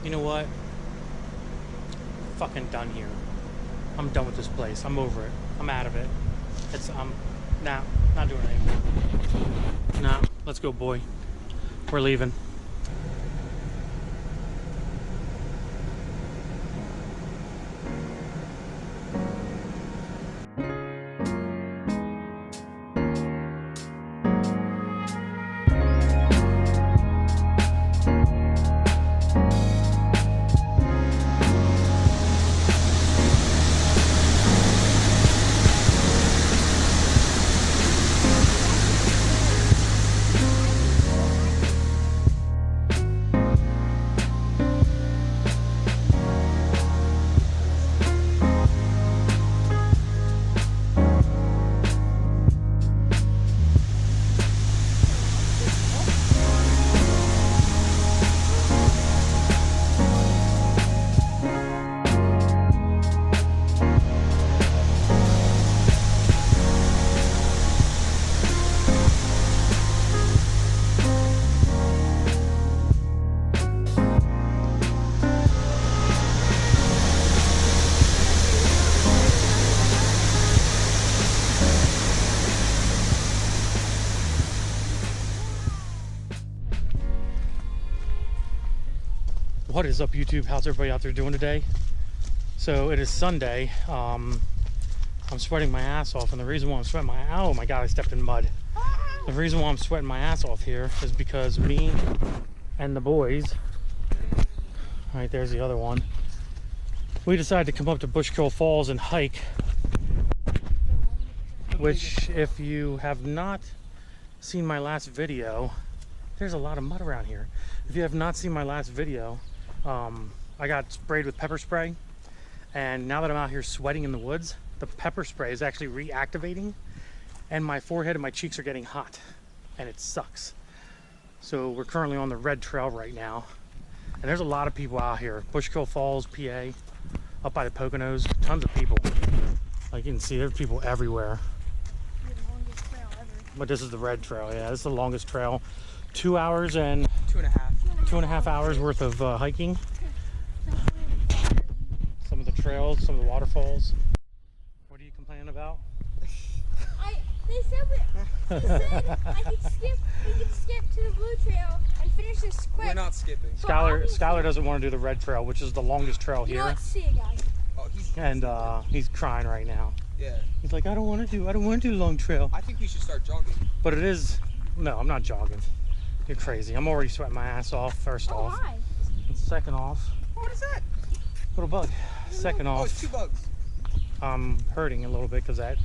you know what? Fucking done here. I'm done with this place. I'm over it. I'm out of it. Nah, not doing it anymore. Nah, let's go, boy. We're leaving. What is up, YouTube? How's everybody out there doing today? So it is Sunday. I'm sweating my ass off, and the reason why I'm sweating oh my god, I stepped in mud. The reason why I'm sweating my ass off here is because me and the boys, right there's the other one, we decided to come up to Bushkill Falls and hike, which, if you have not seen my last video, there's a lot of mud around here. If you have not seen my last video, I got sprayed with pepper spray, and now that I'm out here sweating in the woods, the pepper spray is actually reactivating, and my forehead and my cheeks are getting hot, and it sucks. So we're currently on the red trail right now, and there's a lot of people out here. Bushkill Falls, PA, up by the Poconos, tons of people. Like you can see, there's people everywhere. The longest trail ever. But this is the red trail. Yeah, this is the longest trail. 2 hours and 2.5 hours worth of hiking. Some of the trails, some of the waterfalls. What are you complaining about? They said I could skip to the blue trail and finish this quick. We're not skipping. Skylar doesn't want to do the red trail, which is the longest trail You here. know what? See it, guys. Oh, He's crying right now. Yeah. He's like, I don't want to do the long trail. I think we should start jogging. But it is, no, I'm not jogging. You're crazy. I'm already sweating my ass off, first off. Hi. And second off, What is that? little bug. Second Oh, off, it's 2 bugs. I'm hurting a little bit because that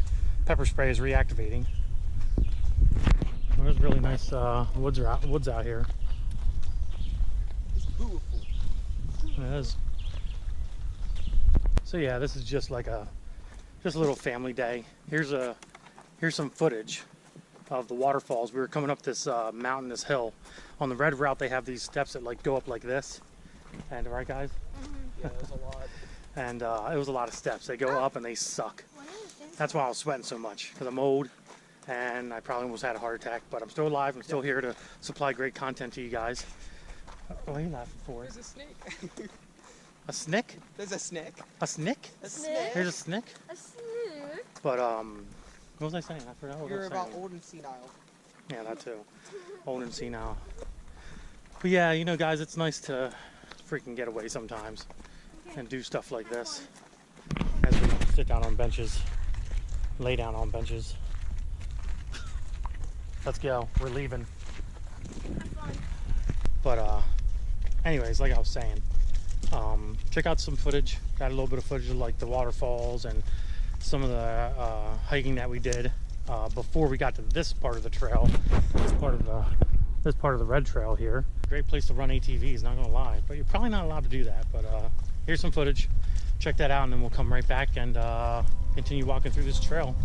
pepper spray is reactivating. There's really nice woods out here. It's beautiful. It is. So yeah, this is just like a little family day. Here's some footage of the waterfalls. We were coming up this mountain, this hill. On the red route, they have these steps that like go up like this. And right, guys? Yeah, there's a lot. And it was a lot of steps. They go up and they suck. That's why I was sweating so much, because I'm old and I probably almost had a heart attack. But I'm still alive. I'm still here to supply great content to you guys. What are you laughing for? There's a snake. A snick? There's a snake. A snick? A snake. There's a snick? A snake. But what was I saying? I forgot what I You're was about saying. old and senile. Yeah, that too. Old and senile. But yeah, you know, guys, it's nice to freaking get away sometimes and do stuff like this as we sit down on benches, lay down on benches. Let's go. We're leaving. But anyways, like I was saying, check out some footage. Got a little bit of footage of like the waterfalls and some of the hiking that we did before we got to this part of the trail. This part of the red trail here. Great place to run ATVs, not gonna lie, but you're probably not allowed to do that. But here's some footage. Check that out, and then we'll come right back and continue walking through this trail.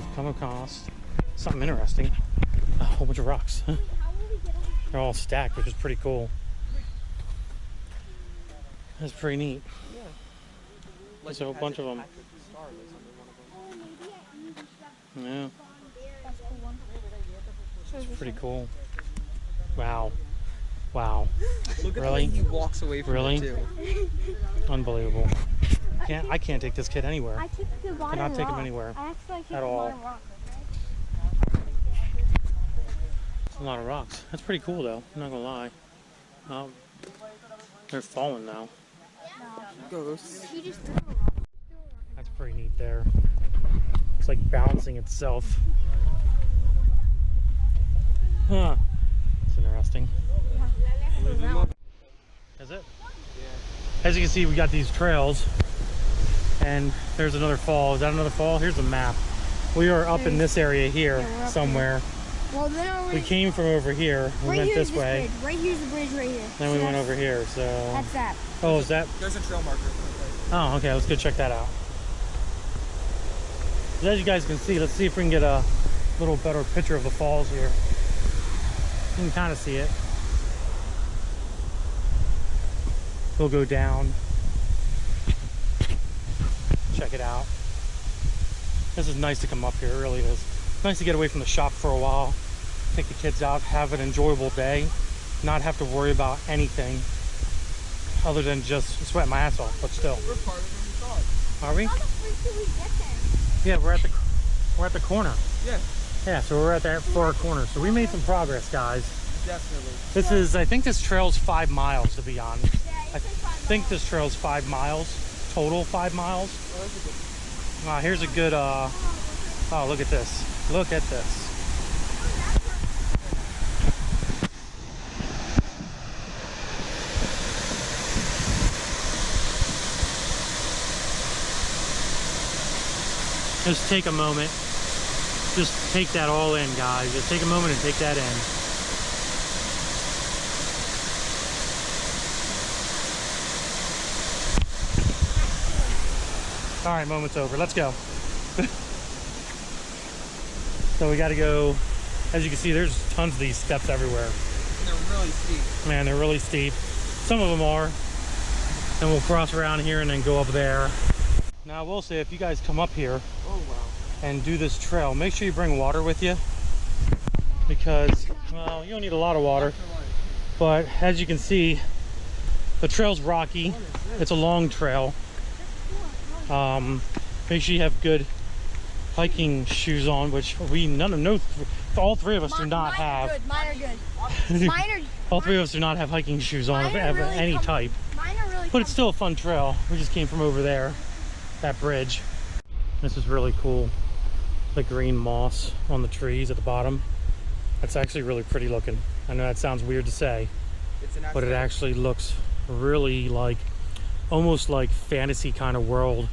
we've come across something interesting. A whole bunch of rocks. How will we get over? They're all stacked, which is pretty cool. That's pretty neat. Yeah. There's a whole bunch of them. Oh, maybe I can use that Yeah, That's a cool one. it's pretty cool. Wow. Wow. Look at Really? the way he walks away from Really? it too. Unbelievable. I can't take this kid anywhere. I took the bottom Cannot take him rock. anywhere I actually took at the all. bottom rock. It's a lot of rocks. That's pretty cool though, I'm not gonna lie. They're falling now. Ghosts. He just threw a rock. That's pretty neat there. It's like balancing itself. Huh. It's interesting. Is it? Yeah. As you can see, we got these trails. And there's another fall. Is that another fall? Here's the map. We are up in this area here Yeah, we're up somewhere. Well, then We came from over here. We right went here's this way. Bridge. Right here's the bridge right here. Then So we went that's- over here. So. That's that. Oh, is that? There's a trail marker. Oh, okay. Let's go check that out. As you guys can see, let's see if we can get a little better picture of the falls here. You can kind of see it. We'll go down. Check it out. This is nice to come up here, it really is. Nice to get away from the shop for a while, take the kids out, have an enjoyable day, not have to worry about anything other than just sweat my ass off, but still. We're part of it, we thought. Are we? How the freak did we get there? Yeah, we're at the corner. Yeah, Yeah, so we're at that far corner. So we made some progress, guys. definitely. This is, I think this trail's 5 miles, to be honest. Yeah, I think this trail's 5 miles, total 5 miles. Oh, that's a good. Here's a good, oh, look at this. Look at this. Just take a moment. Just take that all in, guys. Just take a moment and take that in. All right, moment's over. Let's go. So we got to go. As you can see, there's tons of these steps everywhere. And they're really steep. Man, they're really steep. Some of them are. And we'll cross around here and then go up there. Now, I will say, if you guys come up here Oh, wow. and do this trail, make sure you bring water with you. Because, well, you don't need a lot of water. But as you can see, the trail's rocky. It's a long trail. Make sure you have good hiking shoes on, which all three of us do not have. Mine are good. Mine are All three of us do not have hiking shoes on of Mine are really any type. Mine are really But it's still a fun trail. We just came from over there, that bridge. This is really cool. The green moss on the trees at the bottom. That's actually really pretty looking. I know that sounds weird to say, It's an but it actually looks really like, almost like fantasy kind of world.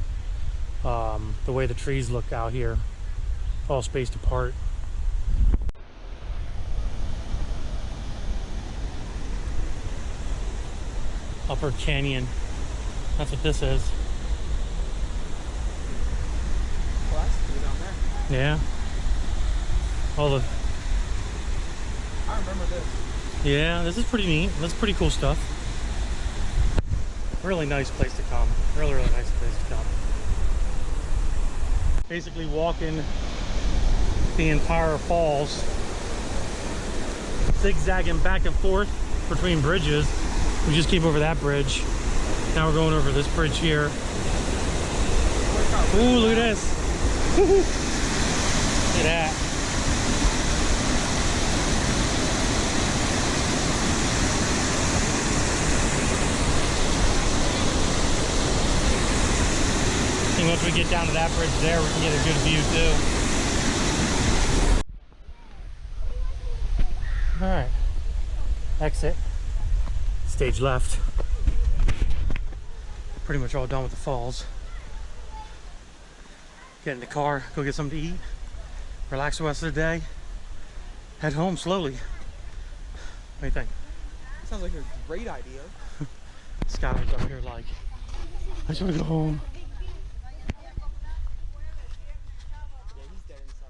The way the trees look out here, all spaced apart. Upper Canyon. That's what this is. Well, that's cool down there. Yeah. All the. I remember this. Yeah, this is pretty neat. That's pretty cool stuff. Really nice place to come. Really, really nice place to come. Basically walking the entire falls, zigzagging back and forth between bridges. We just came over that bridge. Now we're going over this bridge here. Ooh, look at this. Look at that. I think once we get down to that bridge there, we can get a good view too. All right, exit, stage left. Pretty much all done with the falls. Get in the car, go get something to eat, relax the rest of the day, head home slowly. What do you think? Sounds like a great idea. Skylar's up here like, I just want to go home. Yeah, he's dead inside.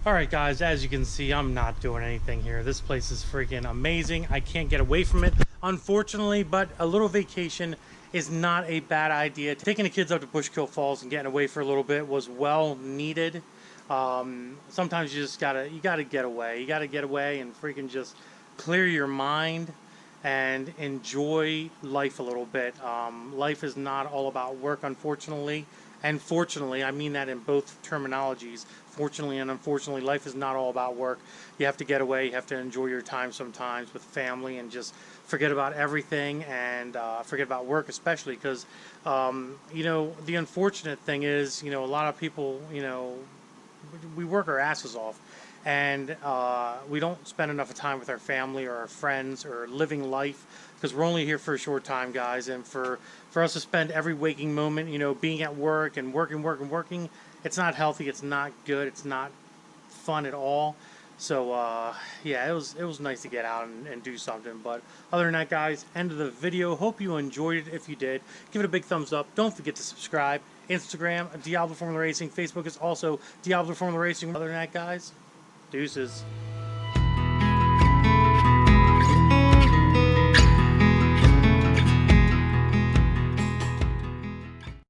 Alright guys, as you can see, I'm not doing anything here. This place is freaking amazing. I can't get away from it, unfortunately, but a little vacation is not a bad idea. Taking the kids up to Bushkill Falls and getting away for a little bit was well needed. Sometimes you gotta get away. You gotta get away and freaking just clear your mind and enjoy life a little bit. Life is not all about work, unfortunately. And fortunately, I mean that in both terminologies. Fortunately and unfortunately, life is not all about work. You have to get away. You have to enjoy your time sometimes with family and just forget about everything and forget about work, especially because, you know, the unfortunate thing is, you know, a lot of people, you know, we work our asses off and we don't spend enough time with our family or our friends or living life because we're only here for a short time, guys. And for us to spend every waking moment, you know, being at work and working, it's not healthy. It's not good. It's not fun at all. So yeah, it was nice to get out and do something. But other than that, guys, end of the video. Hope you enjoyed it. If you did, give it a big thumbs up. Don't forget to subscribe. Instagram, Diablo Formula Racing. Facebook is also Diablo Formula Racing. Other than that, guys, deuces.